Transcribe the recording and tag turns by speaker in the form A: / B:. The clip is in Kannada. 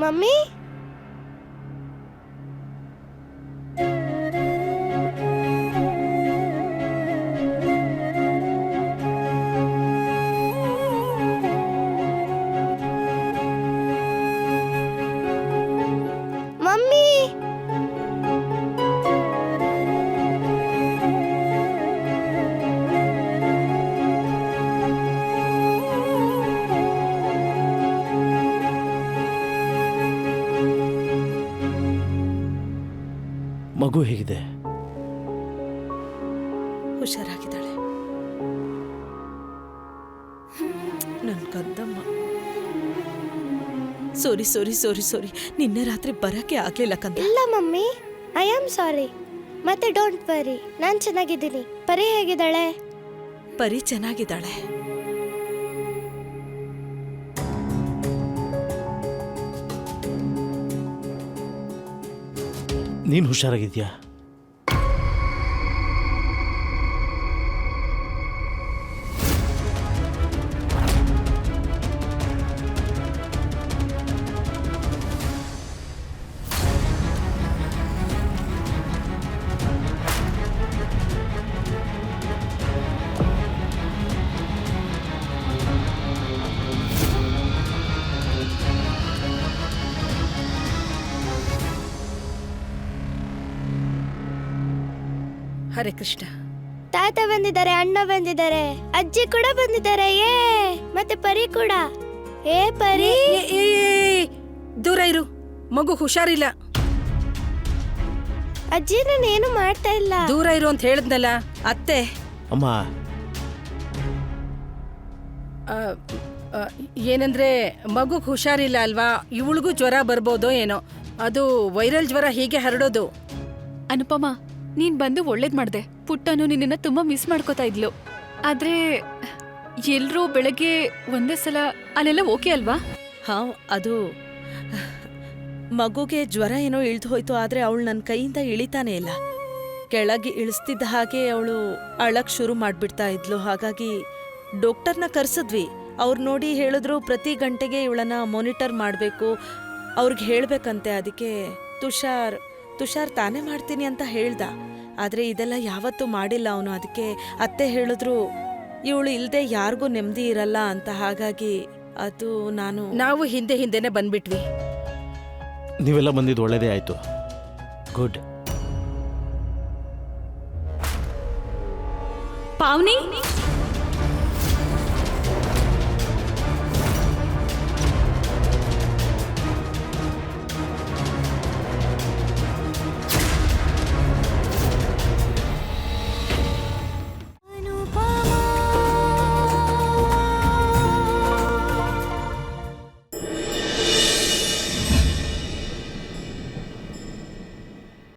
A: ಮಮ್ಮಿ ಮಮ್ಮಿ
B: ಮಗು ಹೇಗಿದೆ?
C: ಹುಷಾರಾಗಿದ್ದಾಳೆ ನನ್ನ ಕದ್ದಮ್ಮ. ಸಾರಿ ಸಾರಿ ಸಾರಿ ಸಾರಿ, ನಿನ್ನೆ ರಾತ್ರಿ ಬರಕ್ಕೆ ಆಗ್ಲಿಲ್ಲ ಕಂದ.
A: ಇಲ್ಲ ಮಮ್ಮಿ, ಐ ಆಮ್ ಸಾರಿ. ಮತ್ತೆ ಡೋಂಟ್ ವರಿ, ನಾನು ಚೆನ್ನಾಗಿದ್ದೀನಿ. ಪರಿ ಹೇಗಿದ್ದಾಳೆ?
C: ಪರಿ ಚೆನ್ನಾಗಿದ್ದಾಳೆ.
B: ನೀನು ಹುಷಾರಾಗಿದ್ಯಾ?
C: ಹರೇ ಕೃಷ್ಣ.
A: ತಾತ ಬಂದಿದ್ದಾರೆ, ಅಣ್ಣ ಬಂದಿದ್ದಾರೆ, ಅಜ್ಜಿ ಕೂಡ ಬಂದಿದ್ದಾರೆ. ಏ ಮತ್ತೆ ಪರಿ ಕೂಡ. ಏ ಪರಿ,
C: ದೂರ ಇರು, ಮಗು ಹುಷಾರಿಲ್ಲ.
A: ಅಜ್ಜಿ ನಾನು ಏನು ಮಾಡ್ತಾ ಇಲ್ಲ.
C: ದೂರ ಇರು ಅಂತ ಹೇಳಿದ್ನಲ್ಲ ಅತ್ತೆ.
B: ಅಮ್ಮ,
C: ಏನಂದ್ರೆ ಮಗು ಹುಷಾರಿಲ್ಲ ಅಲ್ವಾ, ಇವಳಿಗೂ ಜ್ವರ ಬರ್ಬೋದೋ ಏನೋ. ಅದು ವೈರಲ್ ಜ್ವರ ಹೀಗೆ ಹರಡೋದು.
D: ಅನುಪಮ, ನೀನ್ ಬಂದು ಒಳ್ಳೇದ್ ಮಾಡ್ದೆ. ಪುಟ್ಟನು ನಿನ್ನ ತುಂಬಾ ಮಿಸ್ ಮಾಡ್ಕೋತಾ ಇದ್ಲು. ಆದ್ರೆ ಎಲ್ರೂ ಬೆಳಗ್ಗೆ ಒಂದೇ ಸಲ ಅಲ್ಲೆಲ್ಲ ಓಕೆ ಅಲ್ವಾ?
C: ಹಾ, ಅದು ಮಗುಗೆ ಜ್ವರ ಏನೋ ಇಳ್ದು ಹೋಯ್ತು. ಆದ್ರೆ ಅವಳು ನನ್ನ ಕೈಯಿಂದ ಇಳಿತಾನೆ ಇಲ್ಲ. ಕೆಳಗೆ ಇಳಿಸ್ತಿದ್ದ ಹಾಗೆ ಅವಳು ಅಳಕ್ ಶುರು ಮಾಡ್ಬಿಡ್ತಾ ಇದ್ಲು. ಹಾಗಾಗಿ ಡಾಕ್ಟರ್ನ ಕರ್ಸಿದ್ವಿ. ಅವ್ರು ನೋಡಿ ಹೇಳಿದ್ರು ಪ್ರತಿ ಗಂಟೆಗೆ ಇವಳನ್ನ ಮಾನಿಟರ್ ಮಾಡಬೇಕು, ಅವ್ರಿಗೆ ಹೇಳ್ಬೇಕಂತೆ. ಅದಕ್ಕೆ ತುಷಾರ್ ತಾನೇ ಮಾಡ್ತೀನಿ ಅಂತ ಹೇಳ್ದ. ಆದ್ರೆ ಇದೆಲ್ಲ ಯಾವತ್ತೂ ಮಾಡಿಲ್ಲ ಅವನು. ಅದಕ್ಕೆ ಅತ್ತೆ ಹೇಳಿದ್ರು ಇವಳು ಇಲ್ದೆ ಯಾರಿಗೂ ನೆಮ್ಮದಿ ಇರಲ್ಲ ಅಂತ. ಹಾಗಾಗಿ ಅದು ನಾವು ಹಿಂದೆನೆ ಬಂದ್ಬಿಟ್ವಿ.
B: ನೀವೆಲ್ಲ ಬಂದಿದ್ದು ಒಳ್ಳೇದೇ ಆಯ್ತು. ಗುಡ್.
D: ಪಾವ್ನಿ